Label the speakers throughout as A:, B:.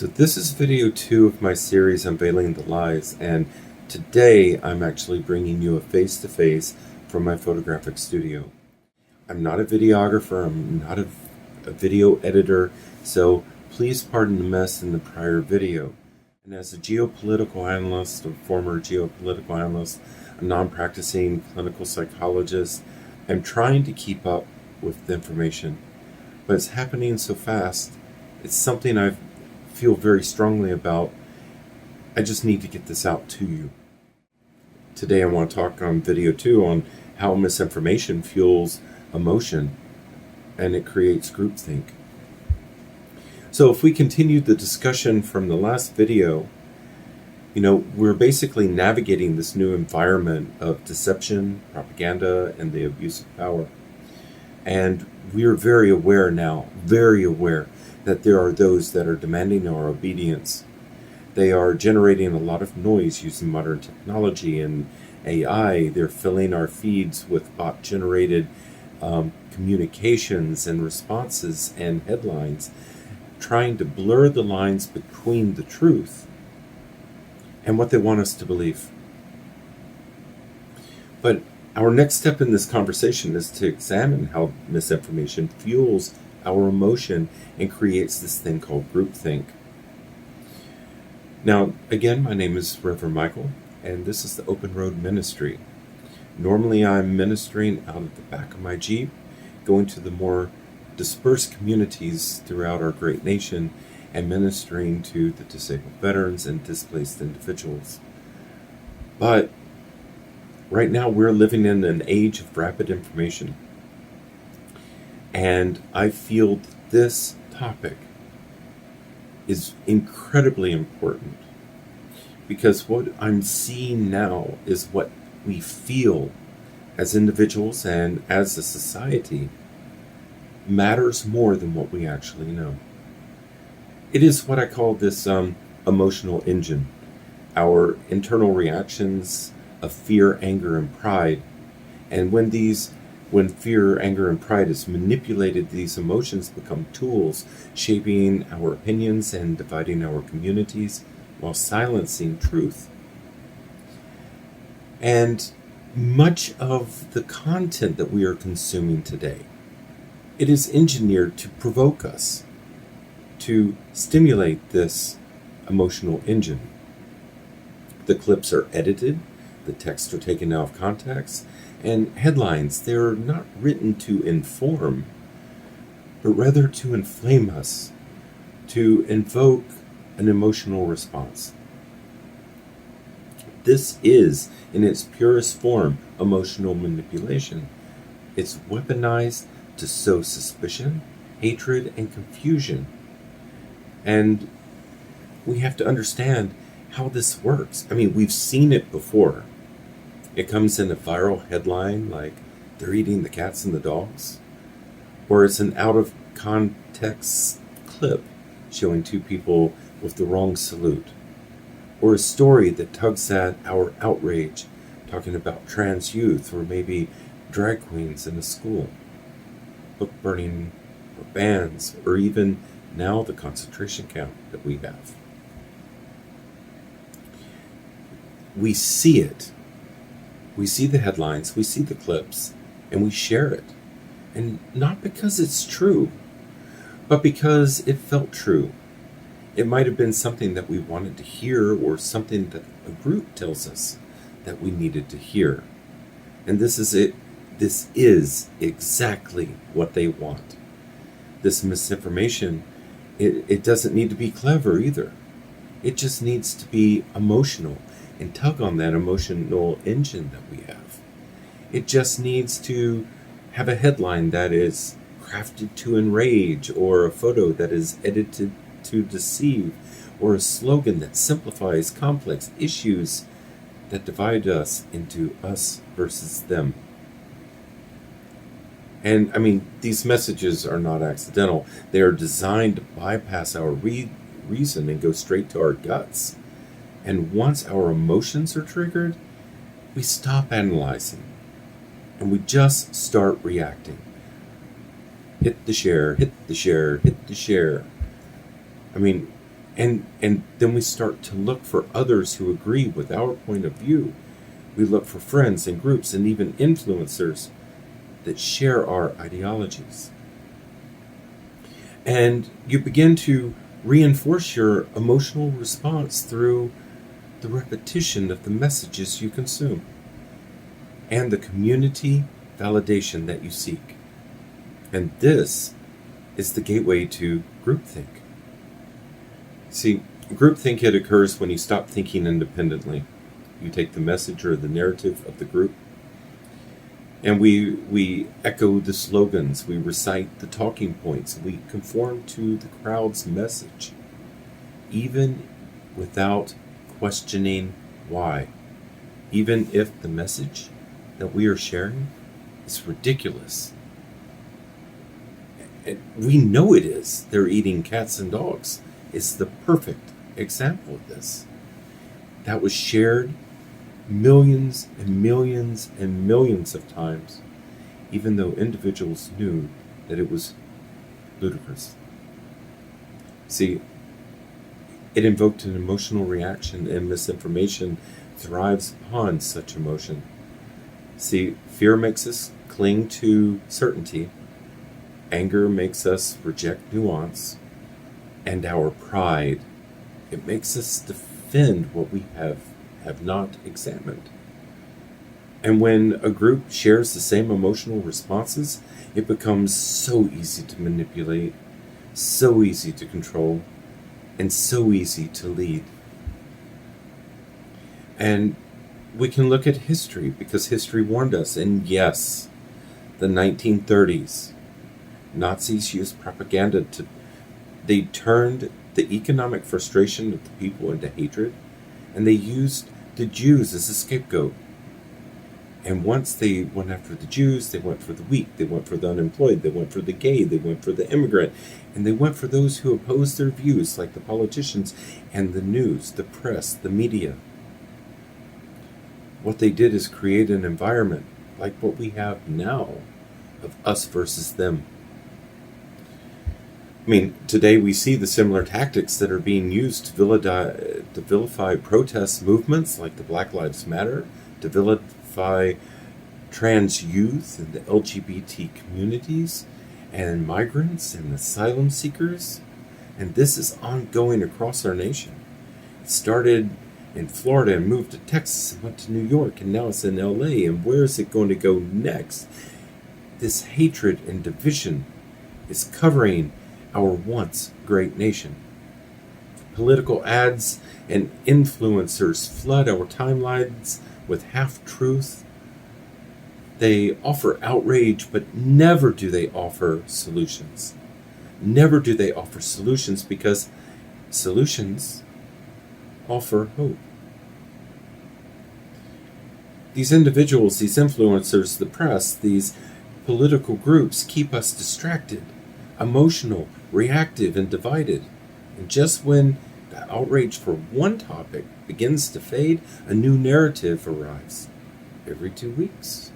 A: So this is video 2 of my series Unveiling the Lies, and today I'm actually bringing you a face-to-face from my photographic studio. I'm not a videographer, I'm not a video editor, so please pardon the mess in the prior video. And as a geopolitical analyst, a former geopolitical analyst, a non-practicing clinical psychologist, I'm trying to keep up with the information, but it's happening so fast. It's something I feel very strongly about. I just need to get this out to you. Today I want to talk on video 2 on how misinformation fuels emotion and it creates groupthink. So if we continue the discussion from the last video, we're basically navigating this new environment of deception, propaganda, and the abuse of power. And we are very aware now, that there are those that are demanding our obedience. They are generating a lot of noise using modern technology and AI. They're filling our feeds with bot-generated communications and responses and headlines, trying to blur the lines between the truth and what they want us to believe. But our next step in this conversation is to examine how misinformation fuels our emotion and creates this thing called groupthink. Now, again, my name is Reverend Michael, and this is the Open Road Ministry. Normally, I'm ministering out of the back of my Jeep, going to the more dispersed communities throughout our great nation and ministering to the disabled veterans and displaced individuals. But right now, we're living in an age of rapid information. And I feel that this topic is incredibly important because what I'm seeing now is what we feel as individuals and as a society matters more than what we actually know. It is what I call this emotional engine, our internal reactions of fear, anger, and pride. And when fear, anger, and pride is manipulated, these emotions become tools, shaping our opinions and dividing our communities while silencing truth. And much of the content that we are consuming today, it is engineered to provoke us, to stimulate this emotional engine. The clips are edited, the texts are taken out of context, and headlines, they're not written to inform, but rather to inflame us, to invoke an emotional response. This is, in its purest form, emotional manipulation. It's weaponized to sow suspicion, hatred, and confusion. And we have to understand how this works. I mean, we've seen it before. It comes in a viral headline like, they're eating the cats and the dogs. Or it's an out-of-context clip showing two people with the wrong salute. Or a story that tugs at our outrage, talking about trans youth or maybe drag queens in a school. Book burning or bans, or even now the concentration camp that we have. We see it. We see the headlines, we see the clips, and we share it. And not because it's true, but because it felt true. It might have been something that we wanted to hear or something that a group tells us that we needed to hear. And this is it. This is exactly what they want. This misinformation, it doesn't need to be clever either. It just needs to be emotional and tug on that emotional engine that we have. It just needs to have a headline that is crafted to enrage, or a photo that is edited to deceive, or a slogan that simplifies complex issues that divide us into us versus them. And I mean, these messages are not accidental. They are designed to bypass our reason and go straight to our guts. And once our emotions are triggered, we stop analyzing and we just start reacting. Hit the share, hit the share, hit the share. I mean, And then we start to look for others who agree with our point of view. We look for friends and groups and even influencers that share our ideologies. And you begin to reinforce your emotional response through the repetition of the messages you consume and the community validation that you seek. And this is the gateway to groupthink. See, groupthink, it occurs when you stop thinking independently. You take the message or the narrative of the group, and we echo the slogans, we recite the talking points, we conform to the crowd's message, even without questioning why. Even if the message that we are sharing is ridiculous. And we know it is. They're eating cats and dogs. It's the perfect example of this. That was shared millions and millions and millions of times, even though individuals knew that it was ludicrous. See, it invoked an emotional reaction, and misinformation thrives upon such emotion. See, fear makes us cling to certainty, anger makes us reject nuance, and our pride, it makes us defend what we have not examined. And when a group shares the same emotional responses, it becomes so easy to manipulate, so easy to control, and so easy to lead. And we can look at history, because history warned us. And yes, the 1930s, Nazis used propaganda they turned the economic frustration of the people into hatred, and they used the Jews as a scapegoat. And once they went after the Jews, they went for the weak, they went for the unemployed, they went for the gay, they went for the immigrant, and they went for those who opposed their views, like the politicians and the news, the press, the media. What they did is create an environment like what we have now, of us versus them. I mean, today we see the similar tactics that are being used to vilify protest movements like the Black Lives Matter, to vilify trans youth and the LGBT communities, and migrants and asylum seekers. And this is ongoing across our nation. It started in Florida and moved to Texas and went to New York, and now it's in LA. And where is it going to go next? This hatred and division is covering our once great nation. Political ads and influencers flood our timelines with half-truth. They offer outrage, but never do they offer solutions. Never do they offer solutions, because solutions offer hope. These individuals, these influencers, the press, these political groups keep us distracted, emotional, reactive, and divided. And just when the outrage for one topic begins to fade, a new narrative arrives every 2 weeks.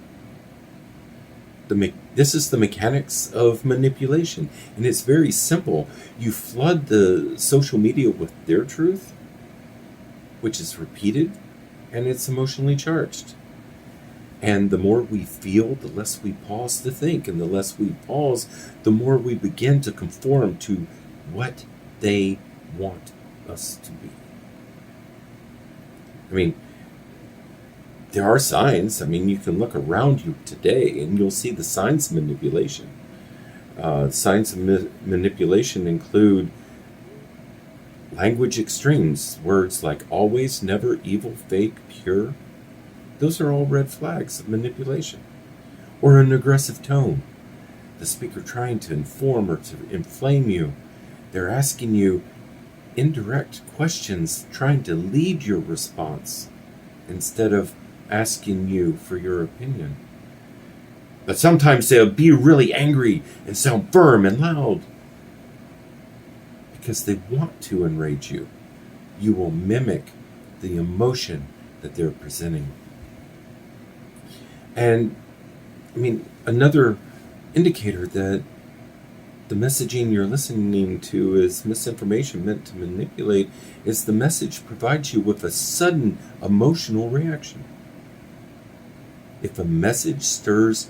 A: This is the mechanics of manipulation, and it's very simple. You flood the social media with their truth, which is repeated, and it's emotionally charged. And the more we feel, the less we pause to think, and the less we pause, the more we begin to conform to what they want us to be. I mean, there are signs. I mean, you can look around you today and you'll see the signs of manipulation. Signs of manipulation include language extremes, words like always, never, evil, fake, pure. Those are all red flags of manipulation. Or an aggressive tone. The speaker trying to inform or to inflame you. They're asking you indirect questions, trying to lead your response instead of asking you for your opinion. But sometimes they'll be really angry and sound firm and loud because they want to enrage you. You will mimic the emotion that they're presenting. And I mean, another indicator that the messaging you're listening to is misinformation meant to manipulate, is the message provides you with a sudden emotional reaction. If a message stirs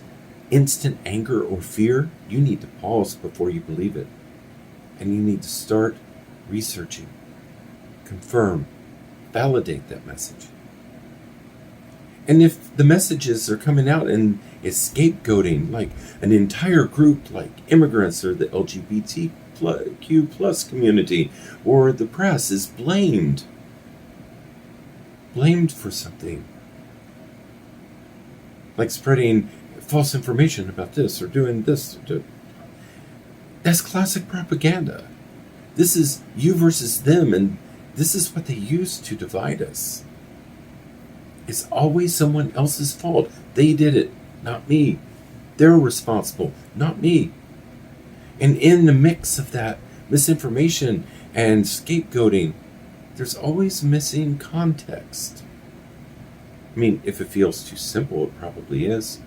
A: instant anger or fear, you need to pause before you believe it. And you need to start researching, confirm, validate that message. And if the messages are coming out and it's scapegoating, like an entire group like immigrants or the LGBTQ plus community or the press is blamed for something, like spreading false information about this or doing this, that's classic propaganda. This is you versus them, and this is what they use to divide us. It's always someone else's fault. They did it, not me. They're responsible, not me. And in the mix of that misinformation and scapegoating, there's always missing context. I mean, if it feels too simple, it probably is.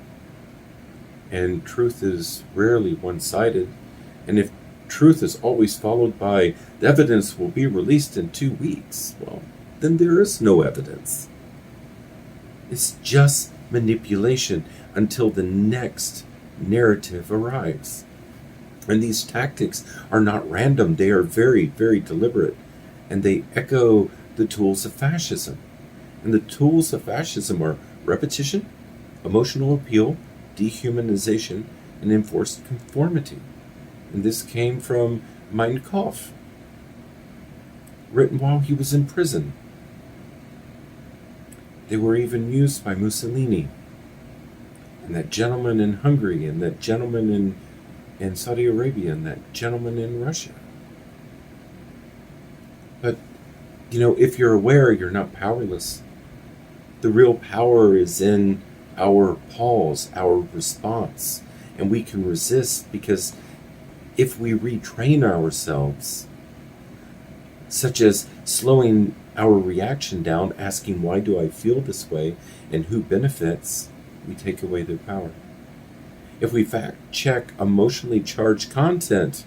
A: And truth is rarely one-sided. And if truth is always followed by the evidence will be released in 2 weeks, well, then there is no evidence. It's just manipulation until the next narrative arrives. And these tactics are not random. They are very, very deliberate. And they echo the tools of fascism. And the tools of fascism are repetition, emotional appeal, dehumanization, and enforced conformity. And this came from Mein Kampf, written while he was in prison. They were even used by Mussolini, and that gentleman in Hungary, and that gentleman in Saudi Arabia, and that gentleman in Russia. But, if you're aware, you're not powerless. The real power is in our pause, our response, and we can resist because if we retrain ourselves, such as slowing our reaction down, asking why do I feel this way and who benefits, we take away their power. If we fact check emotionally charged content,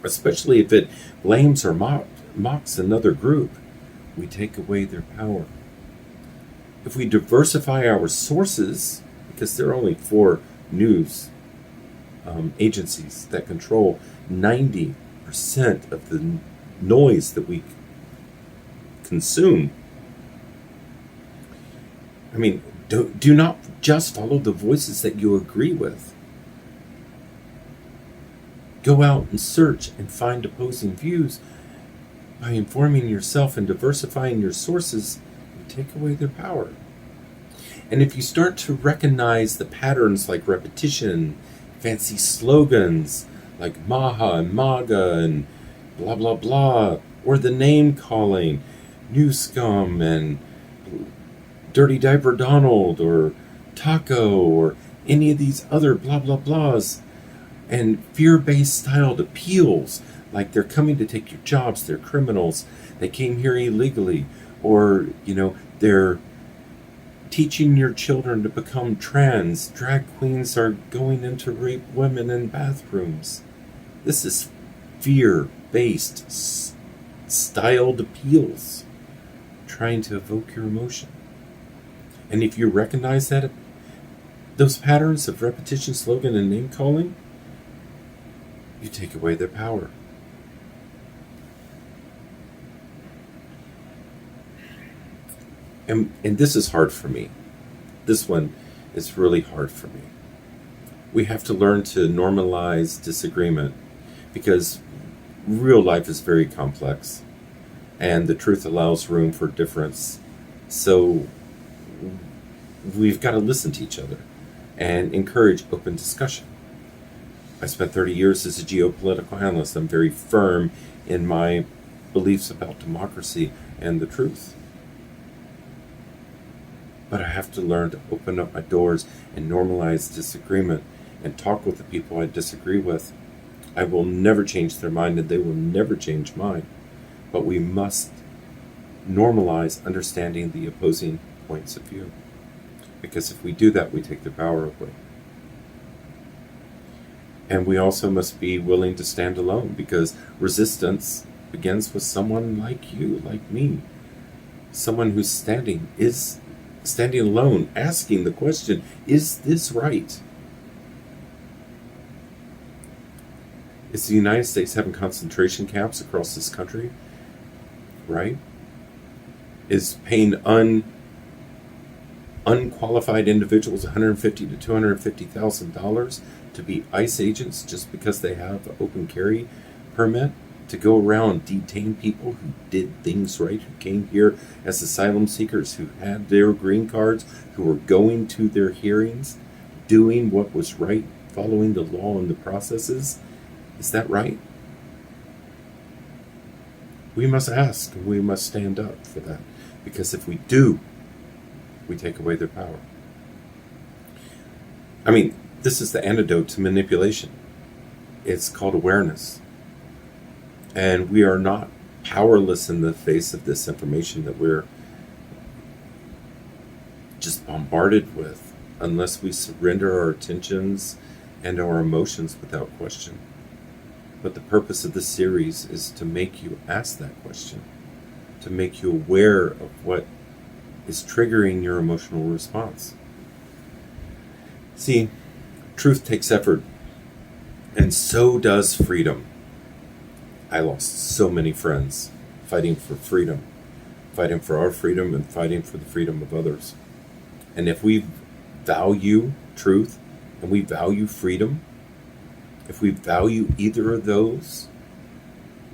A: especially if it blames or mocks another group, we take away their power. If we diversify our sources, because there are only 4 news agencies that control 90% of the noise that we consume. I mean, do not just follow the voices that you agree with. Go out and search and find opposing views. By informing yourself and diversifying your sources, you take away their power. And if you start to recognize the patterns like repetition, fancy slogans like Maha and MAGA and blah blah blah, or the name calling, New Scum and Dirty Diaper Donald or Taco or any of these other blah blah blahs, and fear-based styled appeals like they're coming to take your jobs, they're criminals, they came here illegally, or they're teaching your children to become trans, drag queens are going in to rape women in bathrooms. This is fear-based styled appeals trying to evoke your emotion. And if you recognize that those patterns of repetition, slogan, and name calling, you take away their power. And this is hard for me. This one is really hard for me. We have to learn to normalize disagreement because real life is very complex and the truth allows room for difference. So we've got to listen to each other and encourage open discussion. I spent 30 years as a geopolitical analyst. I'm very firm in my beliefs about democracy and the truth. But I have to learn to open up my doors and normalize disagreement and talk with the people I disagree with. I will never change their mind and they will never change mine. But we must normalize understanding the opposing points of view. Because if we do that, we take their power away. And we also must be willing to stand alone, because resistance begins with someone like you, like me. Someone who's standing alone, asking the question, is this right? Is the United States having concentration camps across this country? Right? Is paying unqualified individuals $150,000 to $250,000 to be ICE agents just because they have an open carry permit, to go around detain people who did things right, who came here as asylum seekers, who had their green cards, who were going to their hearings, doing what was right, following the law and the processes? Is that right? We must ask, and we must stand up for that, because if we do, we take away their power. I mean, this is the antidote to manipulation. It's called awareness. And we are not powerless in the face of this information that we're just bombarded with, unless we surrender our attentions and our emotions without question. But the purpose of this series is to make you ask that question, to make you aware of what is triggering your emotional response. See, truth takes effort, and so does freedom. I lost so many friends fighting for freedom, fighting for our freedom and fighting for the freedom of others. And if we value truth and we value freedom, if we value either of those,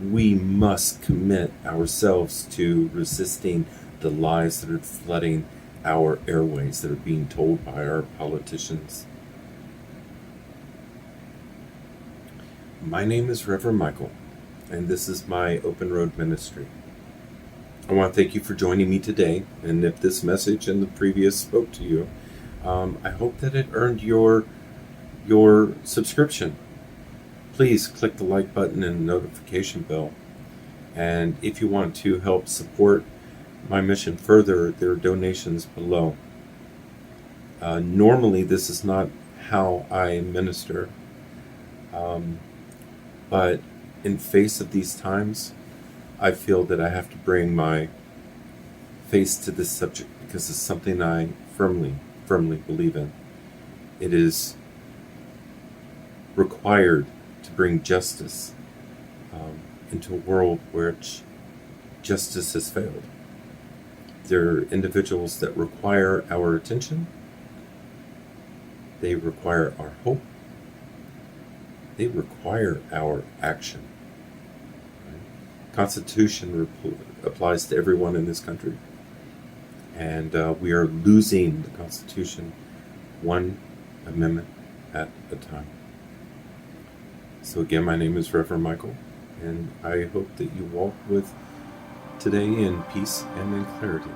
A: we must commit ourselves to resisting the lies that are flooding our airways, that are being told by our politicians. My name is Reverend Michael, and this is my Open Road Ministry. I want to thank you for joining me today, and if this message and the previous spoke to you, I hope that it earned your subscription. Please click the like button and notification bell. And if you want to help support my mission further, there are donations below. Normally, this is not how I minister, but in face of these times, I feel that I have to bring my face to this subject, because it's something I firmly believe in. It is required to bring justice into a world where justice has failed. There are individuals that require our attention. They require our hope. They require our action. Constitution applies to everyone in this country. And we are losing the Constitution one amendment at a time. So again, my name is Reverend Michael, and I hope that you walk with today in peace and in clarity.